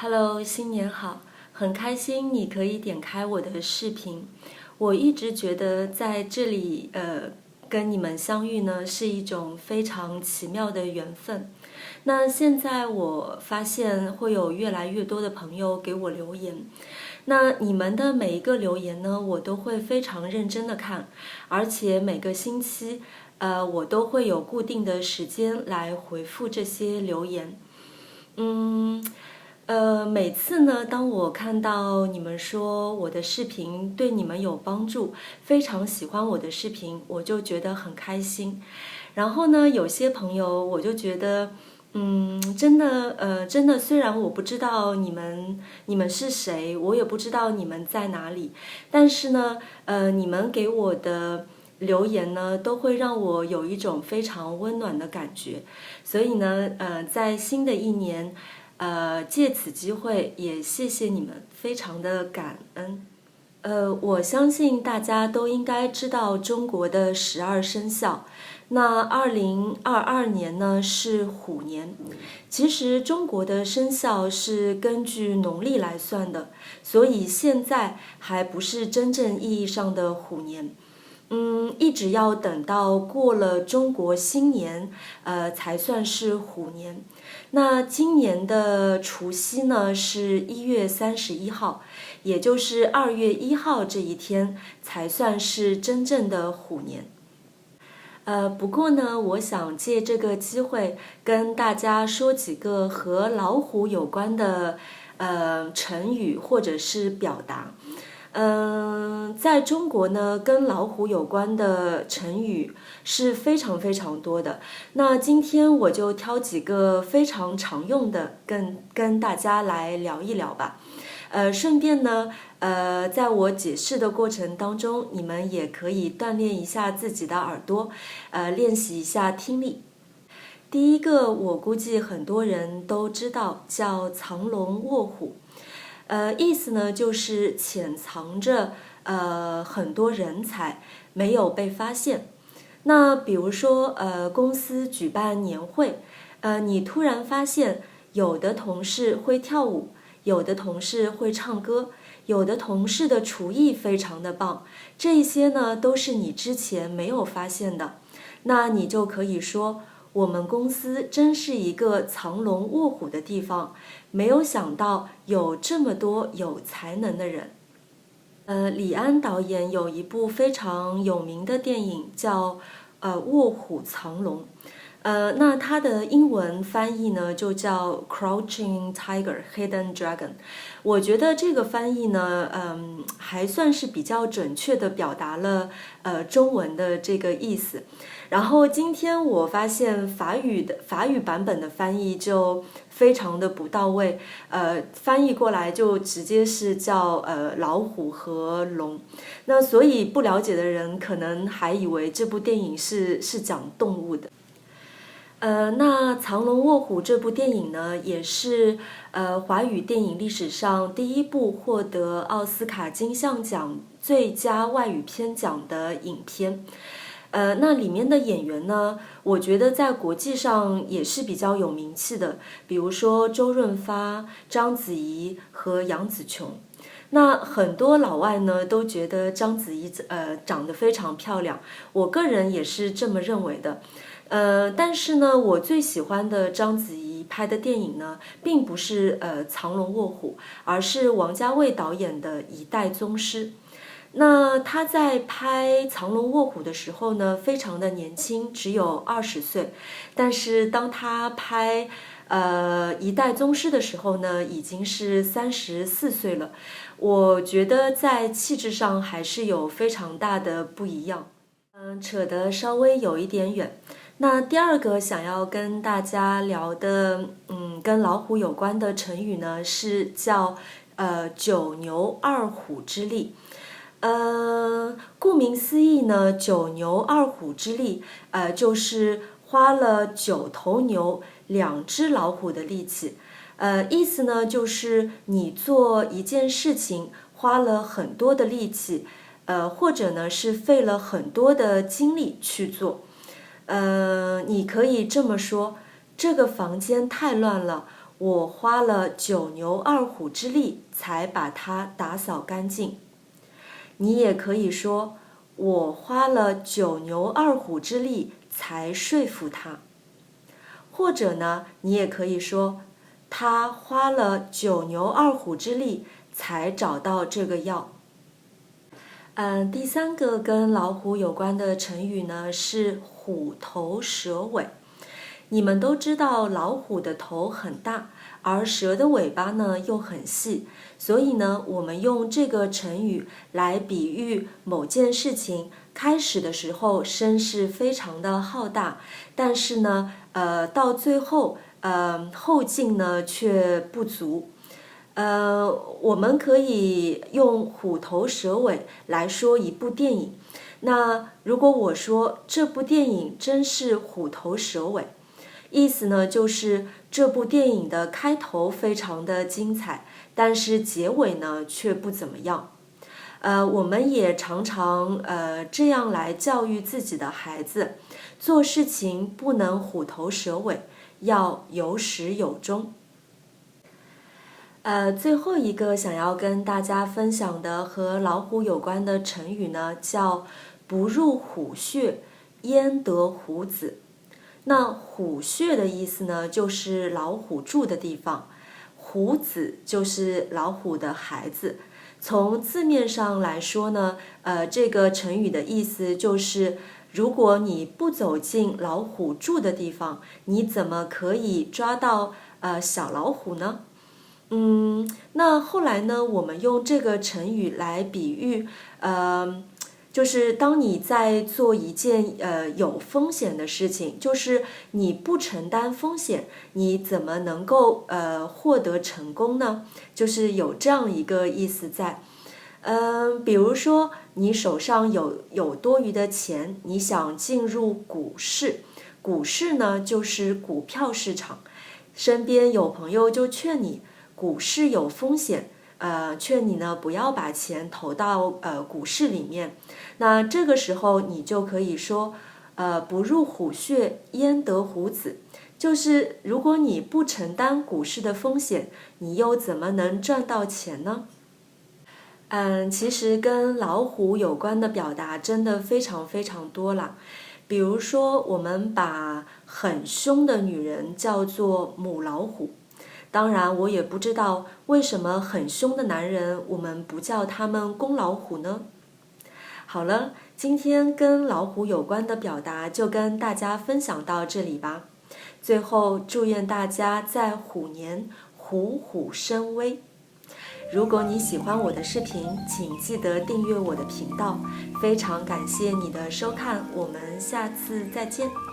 Hello，新年好！很开心你可以点开我的视频。我一直觉得在这里，跟你们相遇呢，是一种非常奇妙的缘分。那现在我发现会有越来越多的朋友给我留言，那你们的每一个留言呢，我都会非常认真的看，而且每个星期，我都会有固定的时间来回复这些留言。每次呢，当我看到你们说我的视频对你们有帮助，非常喜欢我的视频，我就觉得很开心。然后呢，有些朋友我就觉得，真的，虽然我不知道你们是谁，我也不知道你们在哪里，但是呢，你们给我的留言呢，都会让我有一种非常温暖的感觉。所以呢，在新的一年。借此机会也谢谢你们，非常的感恩。我相信大家都应该知道中国的12生肖。那2022年呢是虎年。其实中国的生肖是根据农历来算的，所以现在还不是真正意义上的虎年。一直要等到过了中国新年，才算是虎年。那今年的除夕呢是1月31号，也就是2月1号这一天才算是真正的虎年。不过呢，我想借这个机会跟大家说几个和老虎有关的成语或者是表达。在中国呢，跟老虎有关的成语是非常非常多的。那今天我就挑几个非常常用的，跟大家来聊一聊吧。顺便呢，在我解释的过程当中，你们也可以锻炼一下自己的耳朵，练习一下听力。第一个，我估计很多人都知道，叫藏龙卧虎。意思呢就是潜藏着很多人才没有被发现。那比如说公司举办年会，你突然发现有的同事会跳舞，有的同事会唱歌，有的同事的厨艺非常的棒，这些呢都是你之前没有发现的。那你就可以说，我们公司真是一个藏龙卧虎的地方，没有想到有这么多有才能的人。李安导演有一部非常有名的电影叫《卧虎藏龙》。那它的英文翻译呢就叫 Crouching Tiger, Hidden Dragon。我觉得这个翻译呢，还算是比较准确的表达了中文的这个意思。然后今天我发现法语版本的翻译就非常的不到位，翻译过来就直接是叫老虎和龙。那所以不了解的人可能还以为这部电影是讲动物的。那《藏龙卧虎》这部电影呢，也是华语电影历史上第一部获得奥斯卡金像奖最佳外语片奖的影片。那里面的演员呢，我觉得在国际上也是比较有名气的，比如说周润发、章子怡和杨紫琼。那很多老外呢都觉得章子怡长得非常漂亮，我个人也是这么认为的。但是呢，我最喜欢的章子怡拍的电影呢，并不是藏龙卧虎，而是王家卫导演的一代宗师。那他在拍藏龙卧虎的时候呢，非常的年轻，只有20岁。但是当他拍一代宗师的时候呢，已经是34岁了。我觉得在气质上还是有非常大的不一样。扯得稍微有一点远。那第二个想要跟大家聊的，跟老虎有关的成语呢，是叫九牛二虎之力。顾名思义呢，九牛二虎之力，就是花了9头牛、2只老虎的力气。意思呢就是你做一件事情花了很多的力气，或者呢是费了很多的精力去做。你可以这么说，这个房间太乱了，我花了9牛2虎之力才把它打扫干净。你也可以说，我花了9牛2虎之力才说服他。或者呢，你也可以说，他花了9牛2虎之力才找到这个药。第3个跟老虎有关的成语呢是虎头蛇尾。你们都知道老虎的头很大，而蛇的尾巴呢又很细，所以呢，我们用这个成语来比喻某件事情开始的时候声势非常的浩大，但是呢，到最后，后劲呢却不足。我们可以用虎头蛇尾来说一部电影。那如果我说这部电影真是虎头蛇尾，意思呢就是这部电影的开头非常的精彩，但是结尾呢却不怎么样。我们也常常这样来教育自己的孩子，做事情不能虎头蛇尾，要有始有终。最后一个想要跟大家分享的和老虎有关的成语呢，叫不入虎穴，焉得虎子。那虎穴的意思呢，就是老虎住的地方，虎子就是老虎的孩子。从字面上来说呢，这个成语的意思就是，如果你不走进老虎住的地方，你怎么可以抓到小老虎呢？那后来呢，我们用这个成语来比喻，就是当你在做一件有风险的事情，就是你不承担风险，你怎么能够获得成功呢？就是有这样一个意思在。比如说你手上有多余的钱，你想进入股市，股市呢就是股票市场，身边有朋友就劝你，股市有风险，劝你呢不要把钱投到股市里面。那这个时候你就可以说，不入虎穴，焉得虎子。就是如果你不承担股市的风险，你又怎么能赚到钱呢？其实跟老虎有关的表达真的非常非常多啦。比如说，我们把很凶的女人叫做母老虎。当然，我也不知道为什么很凶的男人我们不叫他们公老虎呢？好了，今天跟老虎有关的表达就跟大家分享到这里吧。最后，祝愿大家在虎年虎虎生威。如果你喜欢我的视频，请记得订阅我的频道。非常感谢你的收看，我们下次再见。